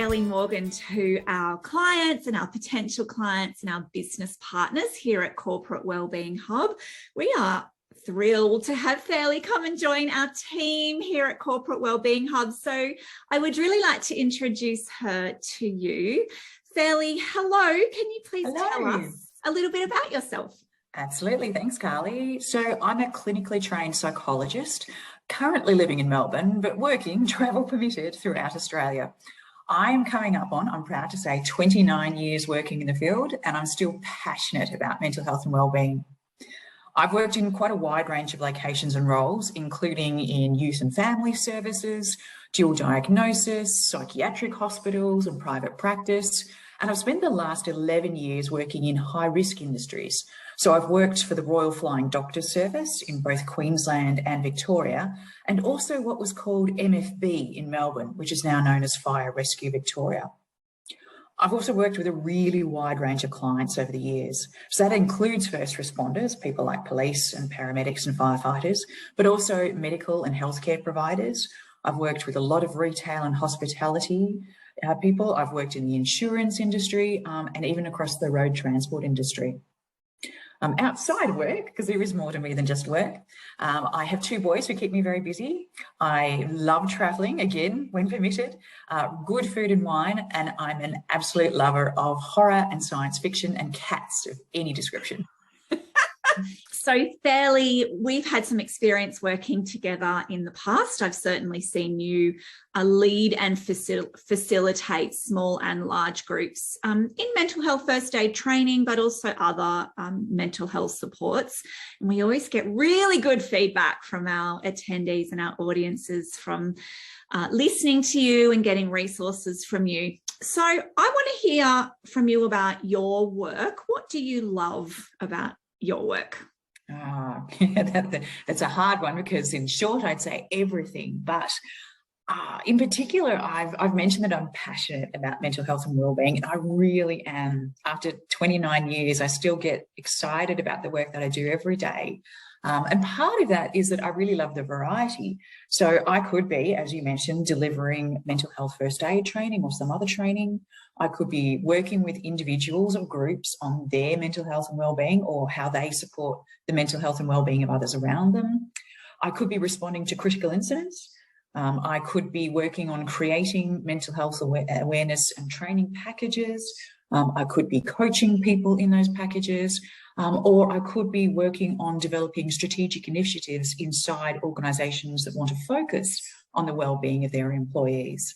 Fairlie Morgan to our clients and our potential clients and our business partners here at Corporate Wellbeing Hub. We are thrilled to have Fairlie come and join our team here at Corporate Wellbeing Hub. So I would really like to introduce her to you. Fairlie, hello. Can you please tell us a little bit about yourself? Absolutely. Thanks, Carli. So I'm a clinically trained psychologist, currently living in Melbourne, but working travel permitted throughout Australia. I'm coming up on, I'm proud to say, 29 years working in the field, and I'm still passionate about mental health and wellbeing. I've worked in quite a wide range of locations and roles, including in youth and family services, dual diagnosis, psychiatric hospitals and private practice. And I've spent the last 11 years working in high-risk industries. So I've worked for the Royal Flying Doctor Service in both Queensland and Victoria, and also what was called MFB in Melbourne, which is now known as Fire Rescue Victoria. I've also worked with a really wide range of clients over the years. So that includes first responders, people like police and paramedics and firefighters, but also medical and healthcare providers. I've worked with a lot of retail and hospitality people. I've worked in the insurance industry and even across the road transport industry. Outside of work, because there is more to me than just work, I have two boys who keep me very busy. I love travelling, again, when permitted, good food and wine, and I'm an absolute lover of horror and science fiction and cats of any description. So Fairlie, we've had some experience working together in the past. I've certainly seen you lead and facilitate small and large groups in mental health first aid training, but also other mental health supports. And we always get really good feedback from our attendees and our audiences from listening to you and getting resources from you. So I want to hear from you about your work. What do you love about your work? That's a hard one, because in short, I'd say everything. But in particular, I've mentioned that I'm passionate about mental health and wellbeing, and I really am. After 29 years, I still get excited about the work that I do every day. And part of that is that I really love the variety. So I could be, as you mentioned, delivering mental health first aid training or some other training. I could be working with individuals or groups on their mental health and wellbeing, or how they support the mental health and wellbeing of others around them. I could be responding to critical incidents. I could be working on creating mental health awareness and training packages. I could be coaching people in those packages, or I could be working on developing strategic initiatives inside organisations that want to focus on the wellbeing of their employees.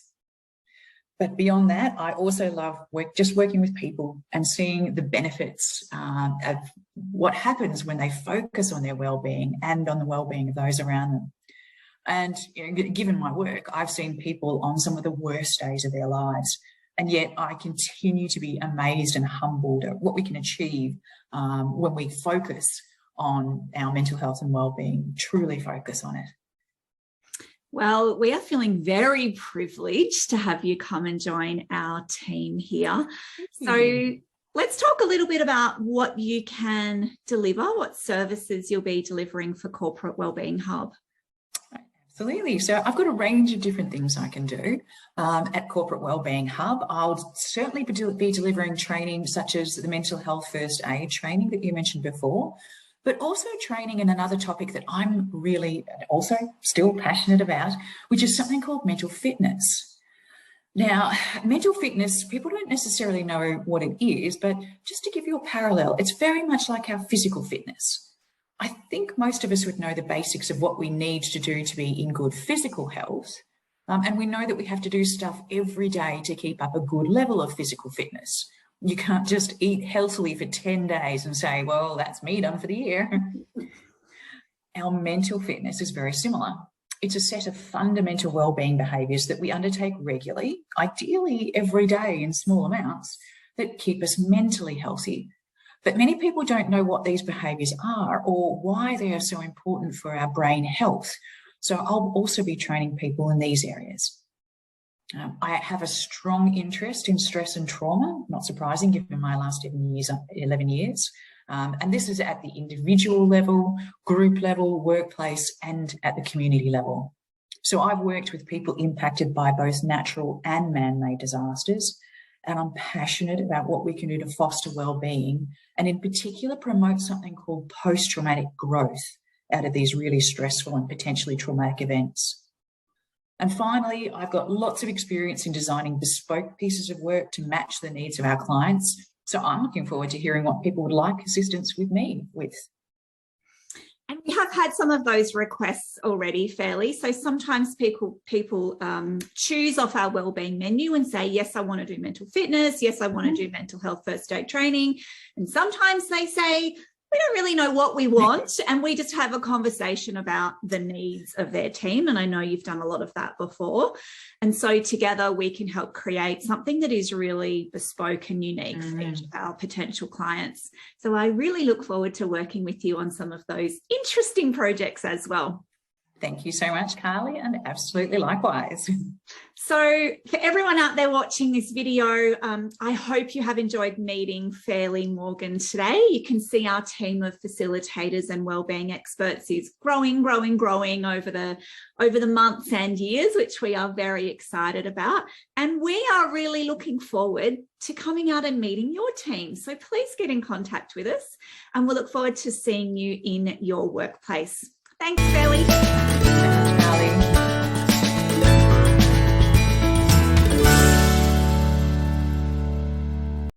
But beyond that, I also love just working with people and seeing the benefits of what happens when they focus on their wellbeing and on the wellbeing of those around them. And given my work, I've seen people on some of the worst days of their lives, and yet I continue to be amazed and humbled at what we can achieve when we focus on our mental health and wellbeing, truly focus on it. Well, we are feeling very privileged to have you come and join our team here. So let's talk a little bit about what you can deliver, what services you'll be delivering for Corporate Wellbeing Hub. Absolutely. So I've got a range of different things I can do at Corporate Wellbeing Hub. I'll certainly be delivering training such as the mental health first aid training that you mentioned before, but also training in another topic that I'm really also still passionate about, which is something called mental fitness. Now, mental fitness, people don't necessarily know what it is, but just to give you a parallel, it's very much like our physical fitness. I think most of us would know the basics of what we need to do to be in good physical health. And we know that we have to do stuff every day to keep up a good level of physical fitness. You can't just eat healthily for 10 days and say, well, that's me done for the year. Our mental fitness is very similar. It's a set of fundamental wellbeing behaviours that we undertake regularly, ideally every day in small amounts, that keep us mentally healthy. But many people don't know what these behaviours are or why they are so important for our brain health. So I'll also be training people in these areas. I have a strong interest in stress and trauma, not surprising given my last 11 years. And this is at the individual level, group level, workplace, and at the community level. So I've worked with people impacted by both natural and man-made disasters, and I'm passionate about what we can do to foster well-being and in particular promote something called post-traumatic growth out of these really stressful and potentially traumatic events. And finally, I've got lots of experience in designing bespoke pieces of work to match the needs of our clients. So I'm looking forward to hearing what people would like assistance with me with. And we have had some of those requests already, Fairlie. So sometimes people choose off our wellbeing menu and say, yes, I want to do mental fitness. Yes, I want to do mental health first aid training. And sometimes they say, we don't really know what we want, and we just have a conversation about the needs of their team. And I know you've done a lot of that before. And so together we can help create something that is really bespoke and unique for each of our potential clients. So I really look forward to working with you on some of those interesting projects as well. Thank you so much, Carli, and absolutely likewise. So for everyone out there watching this video, I hope you have enjoyed meeting Fairlie Morgan today. You can see our team of facilitators and wellbeing experts is growing over the months and years, which we are very excited about. And we are really looking forward to coming out and meeting your team. So please get in contact with us, and we'll look forward to seeing you in your workplace. Thanks, Fairlie. Thank you, Carli.